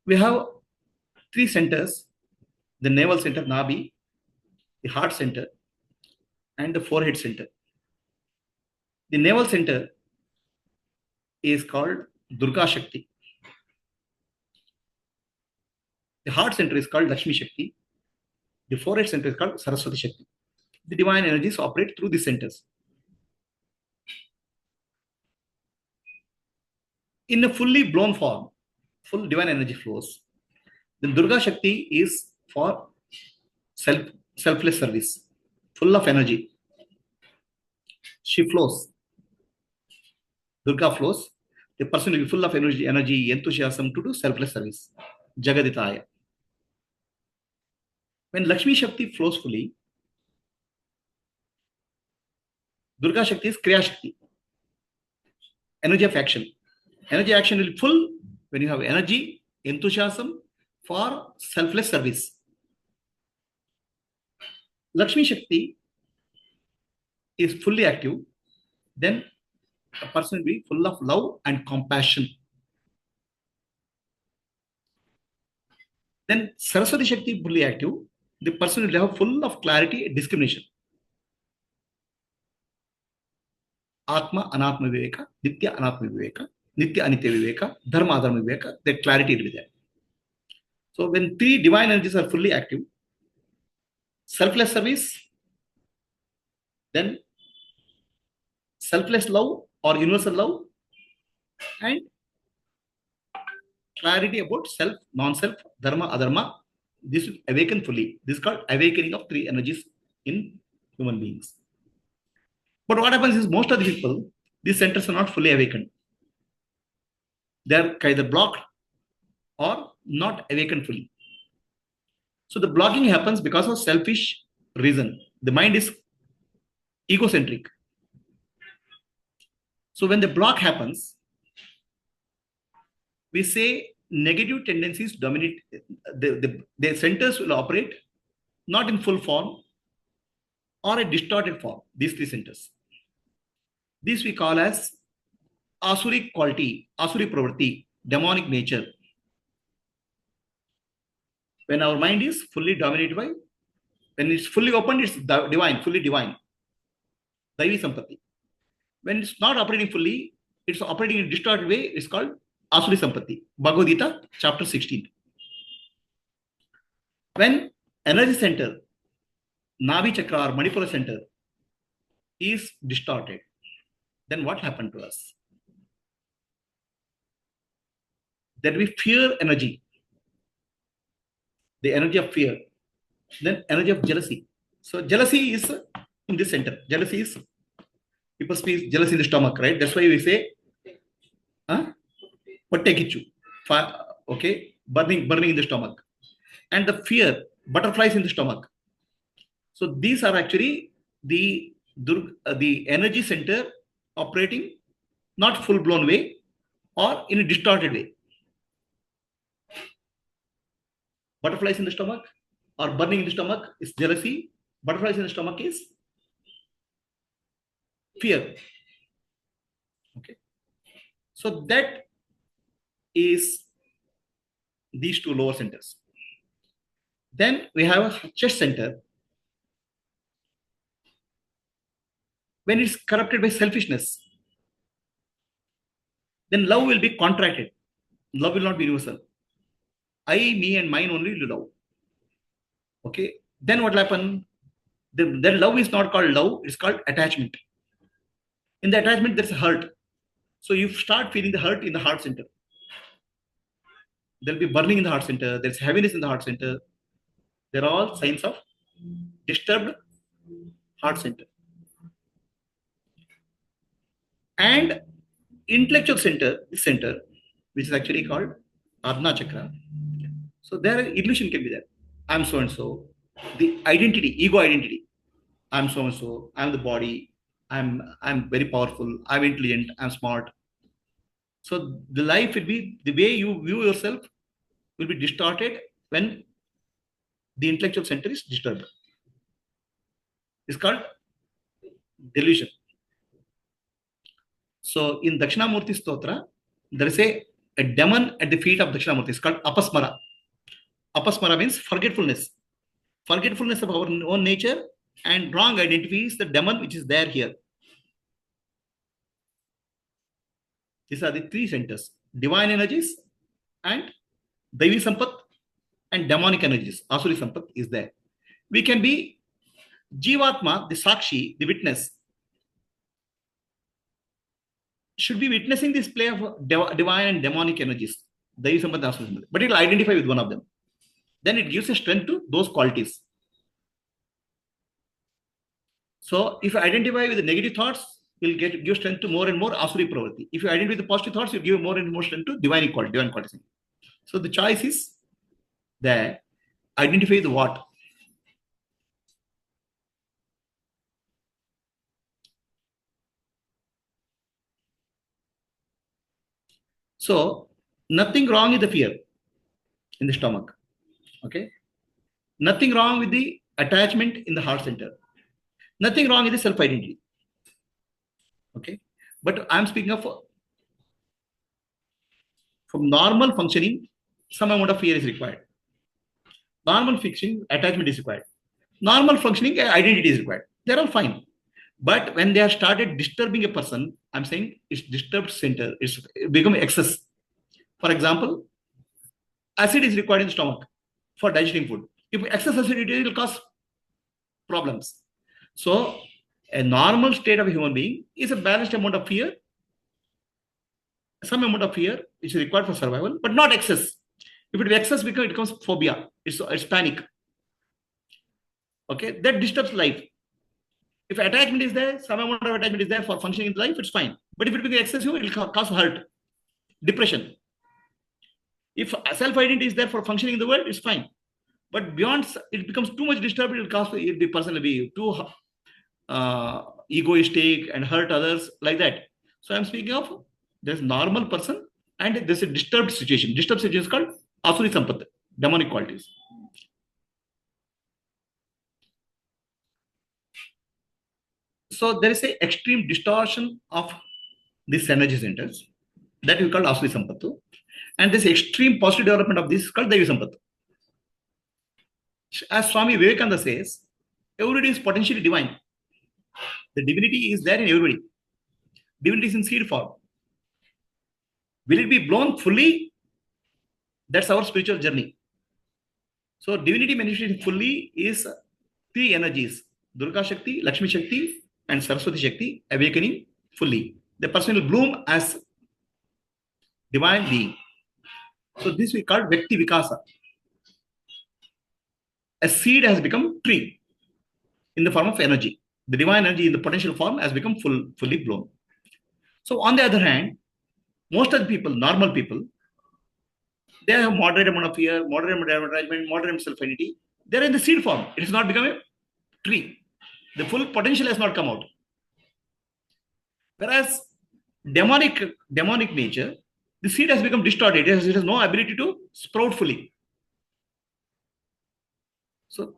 We have three centers: the navel center, Nabi, the heart center, and the forehead center. The navel center is called Durga Shakti. The heart center is called Lakshmi Shakti. The forehead center is called Saraswati Shakti. The divine energies operate through these centers. In a fully blown form, full divine energy flows. The Durga Shakti is for selfless service, full of energy. She flows. Durga flows. The person will be full of energy, enthusiasm to do selfless service. Jagaditaya. When Lakshmi Shakti flows fully, Durga Shakti is Kriya Shakti, energy of action. Energy action will be full when you have energy, enthusiasm for selfless service. Lakshmi Shakti is fully active, then a person will be full of love and compassion. Then Saraswati Shakti fully active, the person will have full of clarity and discrimination. Atma, Anatma Viveka, Nitya Anatma Viveka, Nitya Anitya Viveka, Dharma Adharma Viveka, that clarity will be there. So when three divine energies are fully active, selfless service, then selfless love or universal love, and clarity about self, non-self, dharma, adharma, this will awaken fully. This is called awakening of three energies in human beings. But what happens is most of the people, these centers are not fully awakened. They are either blocked or not awakened fully. So the blocking happens because of selfish reason. The mind is egocentric. So when the block happens, we say negative tendencies dominate. The centers will operate not in full form or a distorted form, these three centers. This we call as asuric quality, asuric pravritti, demonic nature. When our mind is fully dominated by, when it's fully opened, it's divine, fully divine. Daivi Sampati. When it's not operating fully, it's operating in a distorted way, it's called Asuri Sampati. Bhagavad Gita, chapter 16. When energy center, Navi Chakra or Manipura center is distorted, then what happened to us? That we fear energy, the energy of fear, then energy of jealousy. So jealousy is in this center. Jealousy is, people speak jealous in the stomach, right? That's why we say, okay, burning in the stomach. And the fear, butterflies in the stomach. So these are actually the energy center operating not full blown way or in a distorted way. Butterflies in the stomach or burning in the stomach is jealousy. Butterflies in the stomach is fear. Okay. So that is these two lower centers. Then we have a chest center. When it's corrupted by selfishness, then love will be contracted. Love will not be universal. I, me, and mine only will love. Okay. Then what will happen? Then love is not called love, it's called attachment. In the attachment, there's a hurt. So you start feeling the hurt in the heart center. There'll be burning in the heart center, there's heaviness in the heart center. They're all signs of disturbed heart center. And intellectual center, this center, which is actually called Adna Chakra. So there illusion can be there. I'm so and so. The identity, ego identity. I'm so and so. I'm the body. I'm very powerful. I'm intelligent. I'm smart. So the life will be, the way you view yourself will be distorted when the intellectual center is disturbed. It's called delusion. So in Dakshinamurti Stotra, there is a a demon at the feet of Dakshinamurti is called apasmara. Apasmara means forgetfulness. Forgetfulness of our own nature and wrong identity is the demon which is there here. These are the three centers: divine energies and Devi Sampat and demonic energies. Asuri Sampat is there. We can be Jivatma, the Sakshi, the witness, should be witnessing this play of divine and demonic energies. Devi Sampat and Asuri Sampat. But it will identify with one of them. Then it gives a strength to those qualities. So if you identify with the negative thoughts, you'll give strength to more and more Asuri Pravati. If you identify with the positive thoughts, you'll give more and more strength to divine qualities. So the choice is there. Identify the what. So nothing wrong with the fear in the stomach. Okay. Nothing wrong with the attachment in the heart center. Nothing wrong with the self-identity. Okay. But I'm speaking of from normal functioning, some amount of fear is required. Normal functioning, attachment is required. Normal functioning, identity is required. They're all fine. But when they have started disturbing a person, I'm saying it's disturbed center. It's become excess. For example, acid is required in the stomach for digesting food. If excess acidity, it will cause problems. So a normal state of a human being is a balanced amount of fear, some amount of fear which is required for survival, but not excess. If it is excess, because it becomes phobia. It's panic. Okay, that disturbs life. If attachment is there, some amount of attachment is there for functioning in life, it's fine. But if it becomes excessive, it will cause hurt, depression. If self-identity is there for functioning in the world, it's fine. But beyond, it becomes too much disturbed, it will cause the person to be too egoistic and hurt others like that. So I'm speaking of there's normal person and there's a disturbed situation. Disturbed situation is called Asuri Sampat, demonic qualities. So there is an extreme distortion of these energy centers that we call Asuri Sampattu. And this extreme positive development of this is called Devi Sampattu. As Swami Vivekananda says, everybody is potentially divine. The divinity is there in everybody. Divinity is in seed form. Will it be blown fully? That's our spiritual journey. So divinity manifesting fully is three energies: Durga Shakti, Lakshmi Shakti, and Saraswati Shakti awakening fully. The person will bloom as divine being. So this we call Vyakti Vikasa. A seed has become tree in the form of energy. The divine energy in the potential form has become fully blown. So on the other hand, most of the people, normal people, they have moderate amount of fear, moderate amount of attachment, moderate amount of self-identity. They're in the seed form. It has not become a tree. The full potential has not come out. Whereas demonic nature, the seed has become distorted. It has no ability to sprout fully. So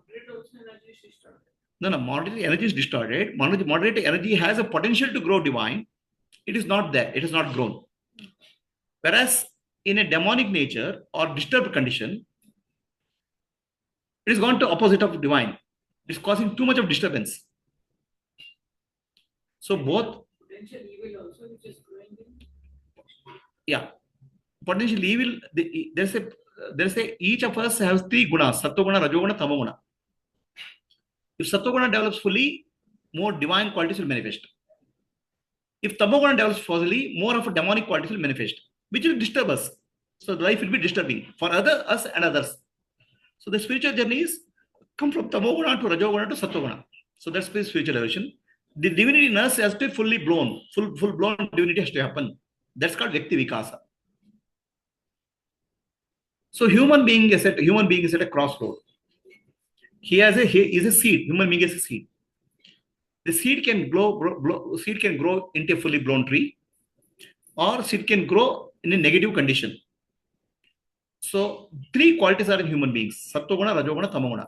no, moderate energy is distorted. Moderate energy has a potential to grow divine. It is not there. It has not grown. Whereas in a demonic nature or disturbed condition, it is gone to opposite of divine. It's causing too much of disturbance. So both potential evil also, which is growing. Yeah, potential evil. There's a each of us has three gunas: sattva-guna, rajoguna, tamoguna. If sattva-guna develops fully, more divine qualities will manifest. If tamoguna develops fully, more of a demonic qualities will manifest, which will disturb us. So life will be disturbing for us and others. So the spiritual journey is come from tamoguna to rajoguna to sattva-guna. So that's the spiritual evolution. The divinity in us has to be fully blown. Full blown divinity has to happen. That's called Vyakti Vikasa. So human being is at a crossroad. He is a seed. Human being is a seed. The seed can seed can grow into a fully blown tree, or seed can grow in a negative condition. So three qualities are in human beings: sattva-guna, rajoguna, tamoguna.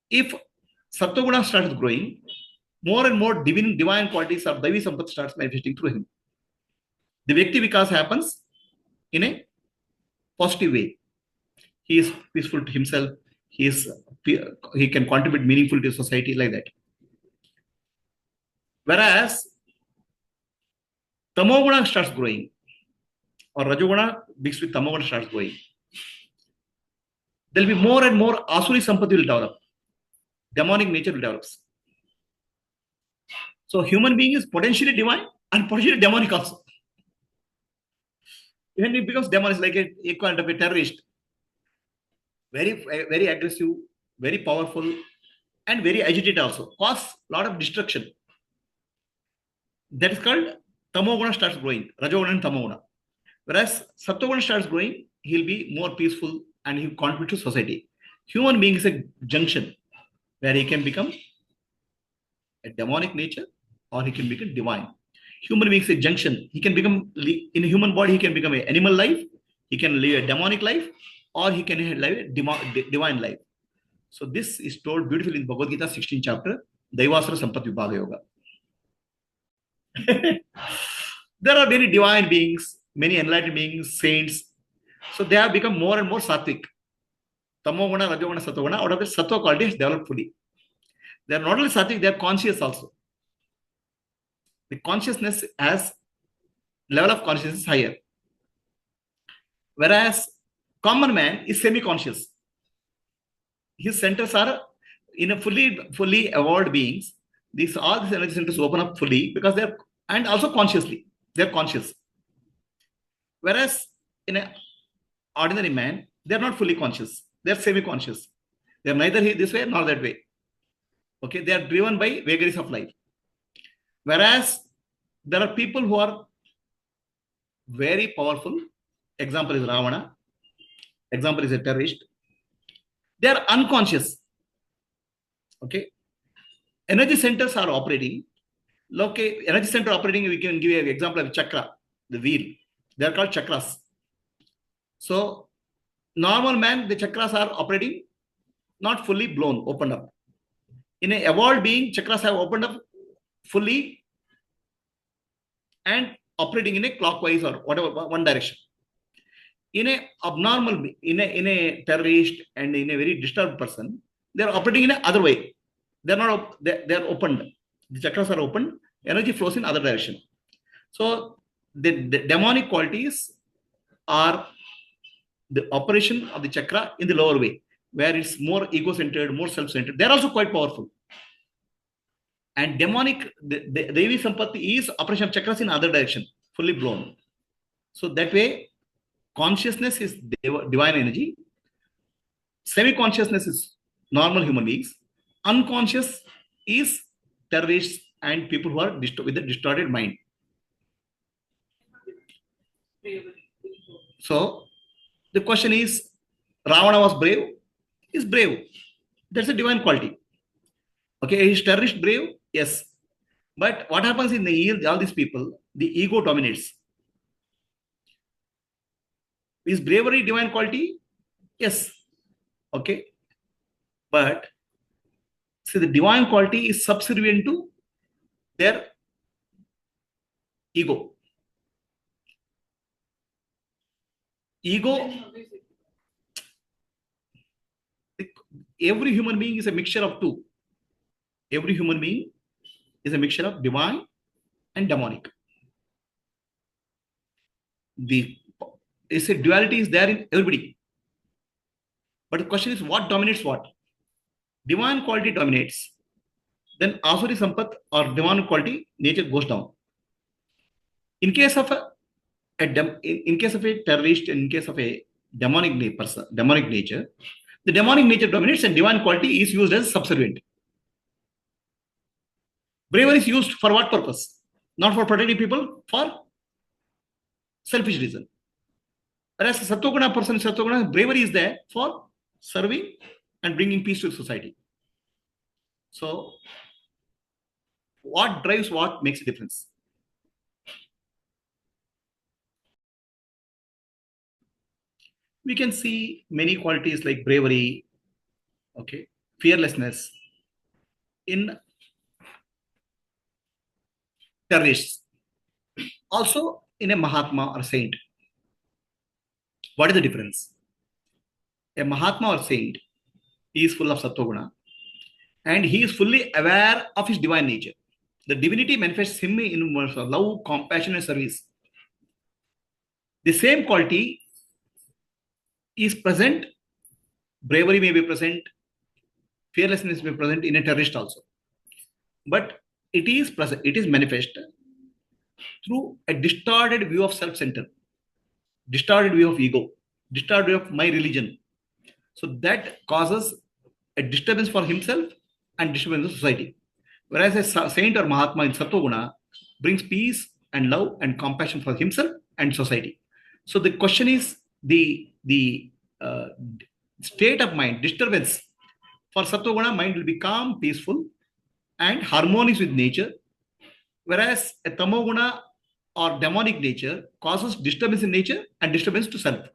If sattva-guna starts growing, more and more divine qualities of Devi Sampat starts manifesting through him. The Vyakti Vikas happens, in a positive way. He is peaceful to himself. He can contribute meaningfully to society like that. Whereas tamoguna starts growing, or rajoguna mixed with tamoguna starts growing, there will be more and more asuri sampati will develop. Demonic nature will develop. So human being is potentially divine and potentially demonic also. When it becomes demonic, like a equivalent of a terrorist, very aggressive, very powerful, and very agitated also, cause a lot of destruction. That is called tamoguna starts growing, rajoguna and tamoguna. Whereas sattoguna starts growing, he'll be more peaceful and he'll contribute to society. Human being is a junction where he can become a demonic nature or he can become divine. Human being is a junction. He can become, in a human body, he can become an animal life, he can live a demonic life, or he can live a divine life. So this is told beautifully in Bhagavad Gita 16th chapter, Daivasara Sampat Vibhaga Yoga. There are many divine beings, many enlightened beings, saints. So they have become more and more sattvic. Tamoguna, Rajoguna, Sattoguna, out of the sattva quality has developed fully. They are not only sattvic, they are conscious also. The consciousness has level of consciousness is higher. Whereas common man is semi-conscious. His centers are in a fully evolved beings. All these energy centers open up fully because they're, and also consciously, they're conscious. Whereas in an ordinary man, they're not fully conscious. They're semi-conscious. They're neither this way nor that way. Okay, they are driven by vagaries of life. Whereas there are people who are very powerful. Example is Ravana. Example is a terrorist. They are unconscious. Okay, energy centers are operating. Okay, energy center operating. We can give you an example of chakra, the wheel. They are called chakras. So normal man, the chakras are operating not fully blown, opened up. In an evolved being, chakras have opened up fully and operating in a clockwise or whatever one direction. In a abnormal, in a terrorist and in a very disturbed person, they are operating in a other way. They're not. They're opened. The chakras are open. Energy flows in other direction. So the demonic qualities are the operation of the chakra in the lower way, where it's more ego-centered, more self-centered. They're also quite powerful. And demonic, the Devi Sampatti is operation of chakras in other direction, fully blown. So that way, consciousness is divine energy. Semi-consciousness is normal human beings. Unconscious is terrorists and people who are with a distorted mind. So the question is, Ravana was brave? He's brave. That's a divine quality. Okay, is terrorist brave? Yes. But what happens in all these people? The ego dominates. Is bravery divine quality? Yes. Okay. But see, the divine quality is subservient to their ego. Ego, every human being is a mixture of two. Every human being is a mixture of divine and demonic. It's a duality is there in everybody. But the question is, what dominates what? Divine quality dominates. Then Asuri Sampat or divine quality nature goes down. In case of in case of a terrorist, in case of a demonic nature, the demonic nature dominates and divine quality is used as subservient. Bravery is used for what purpose? Not for protecting people, for selfish reason. Whereas Sattoguna person, Sattoguna, bravery is there for serving and bringing peace to society. So, what drives what makes a difference? We can see many qualities like bravery, okay, fearlessness in terrorists. Also in a Mahatma or saint. What is the difference? A Mahatma or saint is full of Sattva and he is fully aware of his divine nature. The divinity manifests him in love, compassion, and service. The same quality is present, bravery may be present, fearlessness may be present in a terrorist also. But it is present, it is manifest through a distorted view of self-center, distorted view of ego, distorted view of my religion. So that causes a disturbance for himself and disturbance of society. Whereas a saint or Mahatma in Sattva brings peace and love and compassion for himself and society. So the question is the state of mind disturbance. For Sattva mind will be calm, peaceful, and harmonious with nature, whereas a Tamoguna or demonic nature causes disturbance in nature and disturbance to self.